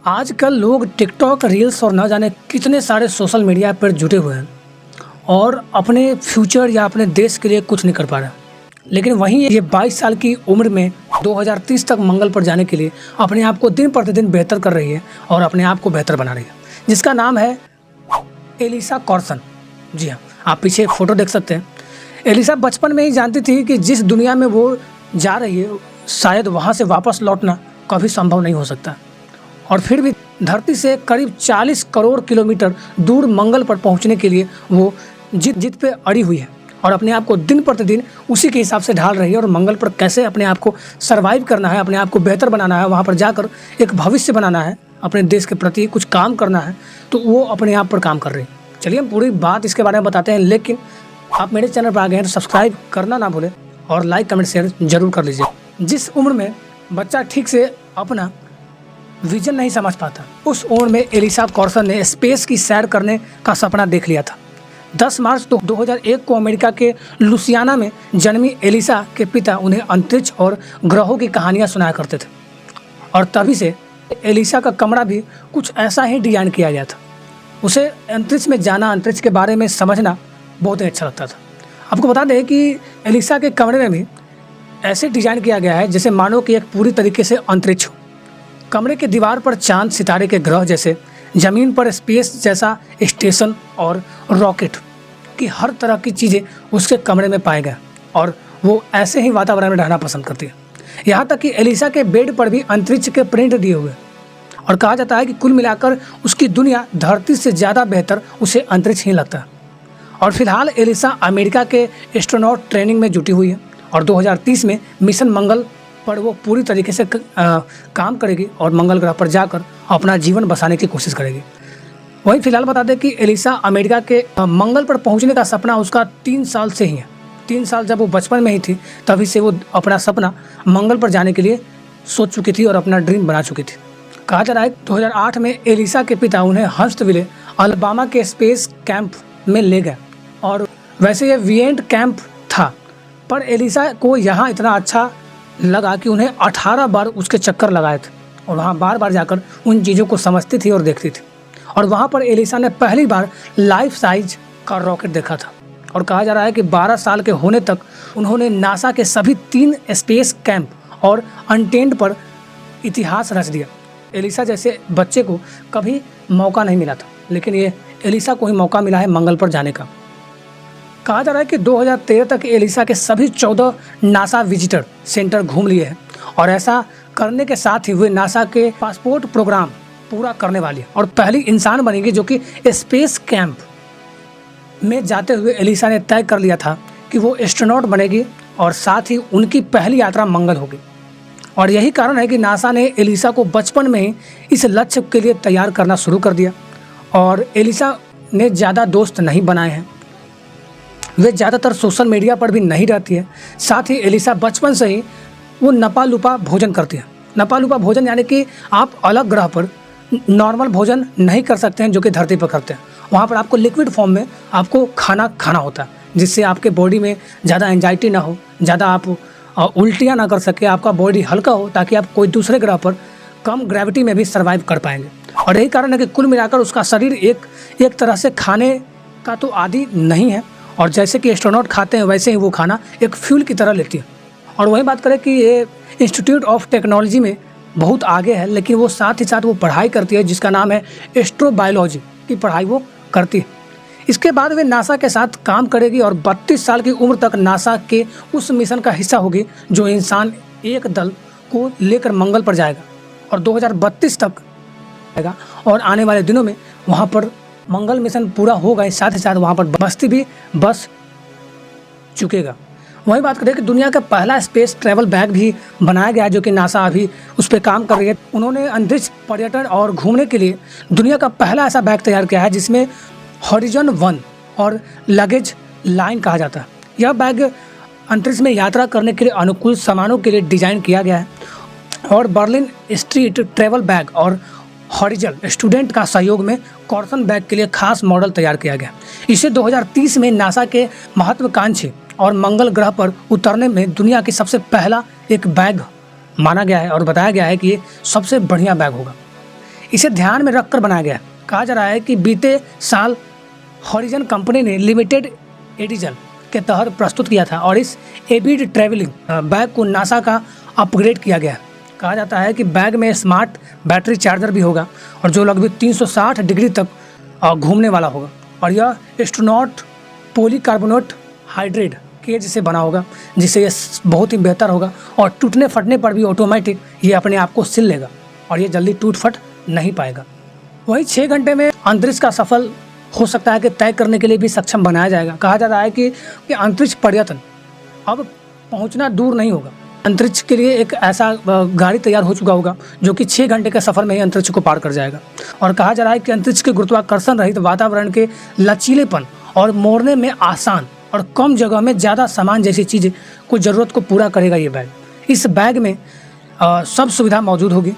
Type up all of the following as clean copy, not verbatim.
आजकल लोग TikTok, reels और न जाने कितने सारे सोशल मीडिया पर जुटे हुए हैं और अपने फ्यूचर या अपने देश के लिए कुछ नहीं कर पा रहे। लेकिन वहीं ये 22 साल की उम्र में 2030 तक मंगल पर जाने के लिए अपने आप को दिन प्रतिदिन बेहतर कर रही है और अपने आप को बेहतर बना रही है, जिसका नाम है एलिसा कॉर्सन। जी हाँ, आप पीछे फ़ोटो देख सकते हैं। एलिसा बचपन में ही जानती थी कि जिस दुनिया में वो जा रही है शायद वहाँ से वापस लौटना कभी संभव नहीं हो सकता, और फिर भी धरती से करीब 40 करोड़ किलोमीटर दूर मंगल पर पहुंचने के लिए वो जिद पे अड़ी हुई है और अपने आप को दिन प्रतिदिन उसी के हिसाब से ढाल रही है। और मंगल पर कैसे अपने आप को सर्वाइव करना है, अपने आप को बेहतर बनाना है, वहाँ पर जाकर एक भविष्य बनाना है, अपने देश के प्रति कुछ काम करना है, तो वो अपने आप पर काम कर रही है। चलिए हम पूरी बात इसके बारे में बताते हैं, लेकिन आप मेरे चैनल पर आ गए हैं तो सब्सक्राइब करना ना भूलें और लाइक कमेंट शेयर जरूर कर लीजिए। जिस उम्र में बच्चा ठीक से अपना विजन नहीं समझ पाता, उस उम्र में एलिसा कॉर्सन ने स्पेस की सैर करने का सपना देख लिया था। 10 मार्च 2001 को अमेरिका के लुसियाना में जन्मी एलिसा के पिता उन्हें अंतरिक्ष और ग्रहों की कहानियां सुनाया करते थे, और तभी से एलिसा का कमरा भी कुछ ऐसा ही डिजाइन किया गया था। उसे अंतरिक्ष में जाना, अंतरिक्ष के बारे में समझना बहुत ही अच्छा लगता था। आपको बता दें कि एलिसा के कमरे में भी ऐसे डिजाइन किया गया है जैसे मानो कि एक पूरी तरीके से अंतरिक्ष हो। कमरे के दीवार पर चांद, सितारे के ग्रह जैसे, ज़मीन पर स्पेस जैसा स्टेशन और रॉकेट की हर तरह की चीज़ें उसके कमरे में पाए गए, और वो ऐसे ही वातावरण में रहना पसंद करती है। यहाँ तक कि एलिसा के बेड पर भी अंतरिक्ष के प्रिंट दिए हुए, और कहा जाता है कि कुल मिलाकर उसकी दुनिया धरती से ज़्यादा बेहतर उसे अंतरिक्ष ही लगता है। और फिलहाल एलिसा अमेरिका के एस्ट्रोनॉट ट्रेनिंग में जुटी हुई है, और 2030 में मिशन मंगल पर वो पूरी तरीके से काम करेगी और मंगल ग्रह पर जाकर अपना जीवन बसाने की कोशिश करेगी। वहीं फिलहाल बता दें कि एलिसा अमेरिका के मंगल पर पहुंचने का सपना उसका 3 साल से ही है। 3 साल जब वो बचपन में ही थी तभी से वो अपना सपना मंगल पर जाने के लिए सोच चुकी थी और अपना ड्रीम बना चुकी थी। कहा जा रहा है 2008 में एलिसा के पिता उन्हें हंट्सविले, अलाबामा के स्पेस कैंप में ले गए, और वैसे ये वीएंट कैंप था, पर एलिसा को यहाँ इतना अच्छा लगा कि उन्हें 18 बार उसके चक्कर लगाए थे, और वहाँ बार बार जाकर उन चीज़ों को समझती थी और देखती थी। और वहाँ पर एलिसा ने पहली बार लाइफ साइज का रॉकेट देखा था, और कहा जा रहा है कि 12 साल के होने तक उन्होंने नासा के सभी 3 स्पेस कैंप और अनटेन्ड पर इतिहास रच दिया। एलिसा जैसे बच्चे को कभी मौका नहीं मिला था, लेकिन ये एलिसा को ही मौका मिला है मंगल पर जाने का। कहा जा रहा है कि 2013 तक एलिसा के सभी 14 नासा विजिटर सेंटर घूम लिए हैं, और ऐसा करने के साथ ही वे नासा के पासपोर्ट प्रोग्राम पूरा करने वाली है और पहली इंसान बनेगी जो कि स्पेस कैंप में जाते हुए एलिसा ने तय कर लिया था कि वो एस्ट्रोनॉट बनेगी, और साथ ही उनकी पहली यात्रा मंगल होगी। और यही कारण है कि नासा ने एलिसा को बचपन में ही इस लक्ष्य के लिए तैयार करना शुरू कर दिया। और एलिसा ने ज़्यादा दोस्त नहीं बनाए हैं, वे ज़्यादातर सोशल मीडिया पर भी नहीं रहती है। साथ ही एलिसा बचपन से ही वो नपा लुपा भोजन करती है। नपा लुपा भोजन यानी कि आप अलग ग्रह पर नॉर्मल भोजन नहीं कर सकते हैं जो कि धरती पर करते हैं। वहाँ पर आपको लिक्विड फॉर्म में आपको खाना होता है, जिससे आपके बॉडी में ज़्यादा एंजाइटी ना हो, ज़्यादा आप उल्टियाँ ना कर सके, आपका बॉडी हल्का हो, ताकि आप कोई दूसरे ग्रह पर कम ग्रेविटी में भी सर्वाइव कर पाएंगे। और यही कारण है कि कुल मिलाकर उसका शरीर एक तरह से खाने का तो आदी नहीं है, और जैसे कि एस्ट्रोनॉट खाते हैं वैसे ही वो खाना एक फ्यूल की तरह लेती है। और वही बात करें कि ये इंस्टीट्यूट ऑफ टेक्नोलॉजी में बहुत आगे है, लेकिन वो साथ ही साथ वो पढ़ाई करती है जिसका नाम है एस्ट्रोबायोलॉजी की पढ़ाई वो करती है। इसके बाद वे नासा के साथ काम करेगी और 32 साल की उम्र तक नासा के उस मिशन का हिस्सा होगी जो इंसान एक दल को लेकर मंगल पर जाएगा, और 2032 तक आएगा, और आने वाले दिनों में वहाँ पर मंगल मिशन पूरा होगा, साथ ही साथ वहाँ पर बस्ती भी बस चुकेगा। वही बात करें कि दुनिया का पहला स्पेस ट्रैवल बैग भी बनाया गया है जो कि नासा अभी उस पर काम कर रही है। उन्होंने अंतरिक्ष पर्यटन और घूमने के लिए दुनिया का पहला ऐसा बैग तैयार किया है जिसमें हॉरिजन 1 और लगेज लाइन कहा जाता है। यह बैग अंतरिक्ष में यात्रा करने के लिए अनुकूल सामानों के लिए डिजाइन किया गया है, और बर्लिन स्ट्रीट ट्रैवल बैग और हॉरिजन स्टूडेंट का सहयोग में कॉर्सन बैग के लिए खास मॉडल तैयार किया गया। इसे 2030 में नासा के महत्वाकांक्षी और मंगल ग्रह पर उतरने में दुनिया की सबसे पहला एक बैग माना गया है, और बताया गया है कि ये सबसे बढ़िया बैग होगा। इसे ध्यान में रखकर बनाया गया है। कहा जा रहा है कि बीते साल हॉरिजन कंपनी ने लिमिटेड एडिशन के तहत प्रस्तुत किया था और इस एविड ट्रैवलिंग बैग को नासा का अपग्रेड किया गया है। कहा जाता है कि बैग में स्मार्ट बैटरी चार्जर भी होगा और जो लगभग 360 डिग्री तक घूमने वाला होगा और यह एस्ट्रोनॉट पॉलीकार्बोनेट हाइड्रेट केज से बना होगा, जिससे ये बहुत ही बेहतर होगा और टूटने फटने पर भी ऑटोमेटिक ये अपने आप को सिल लेगा और ये जल्दी टूट फट नहीं पाएगा। वहीं 6 घंटे में अंतरिक्ष का सफल हो सकता है कि तय करने के लिए भी सक्षम बनाया जाएगा। कहा जा रहा है कि अंतरिक्ष पर्यटन अब पहुंचना दूर नहीं होगा। अंतरिक्ष के लिए एक ऐसा गाड़ी तैयार हो चुका होगा जो कि 6 घंटे के सफ़र में ही अंतरिक्ष को पार कर जाएगा। और कहा जा रहा है कि अंतरिक्ष के गुरुत्वाकर्षण रहित वातावरण के लचीलेपन और मोड़ने में आसान और कम जगह में ज़्यादा सामान जैसी चीज़ें को ज़रूरत को पूरा करेगा ये बैग। इस बैग में सब सुविधा मौजूद होगी,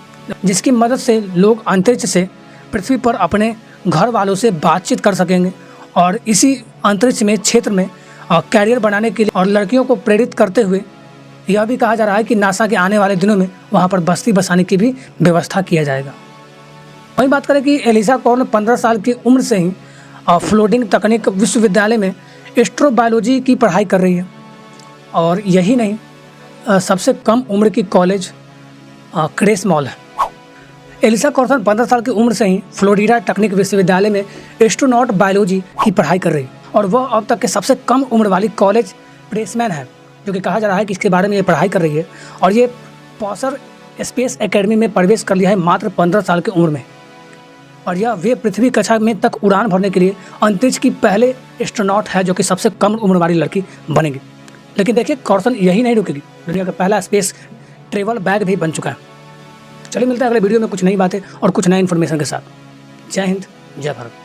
जिसकी मदद से लोग अंतरिक्ष से पृथ्वी पर अपने घर वालों से बातचीत कर सकेंगे और इसी अंतरिक्ष में क्षेत्र में कैरियर बनाने के लिए और लड़कियों को प्रेरित करते हुए यह भी कहा जा रहा है कि नासा के आने वाले दिनों में वहाँ पर बस्ती बसाने की भी व्यवस्था किया जाएगा। वहीं बात करें कि एलिसा कॉर्न 15 साल की उम्र से ही फ्लोटिंग तकनीक विश्वविद्यालय में एस्ट्रोबायोलॉजी की पढ़ाई कर रही है और यही नहीं सबसे कम उम्र की कॉलेज क्रेस मॉल है। एलिसा कॉर्सन 15 साल की उम्र से ही फ्लोरिडा टेक्निक विश्वविद्यालय में एस्ट्रोनॉट बायोलॉजी की पढ़ाई कर रही है और वह अब तक के सबसे कम उम्र वाली कॉलेज प्रेसमैन है, जो कि कहा जा रहा है कि इसके बारे में ये पढ़ाई कर रही है और ये पॉसर स्पेस एकेडमी में प्रवेश कर लिया है मात्र 15 साल की उम्र में और यह वे पृथ्वी कक्षा में तक उड़ान भरने के लिए अंतरिक्ष की पहले एस्ट्रोनॉट है जो कि सबसे कम उम्र वाली लड़की बनेगी। लेकिन देखिए कॉर्सन यही नहीं रुकेगी, दुनिया का पहला स्पेस ट्रेवल बैग भी बन चुका है। चलिए मिलते हैं अगले वीडियो में कुछ नई बातें और कुछ नए इन्फॉर्मेशन के साथ। जय हिंद, जय भारत।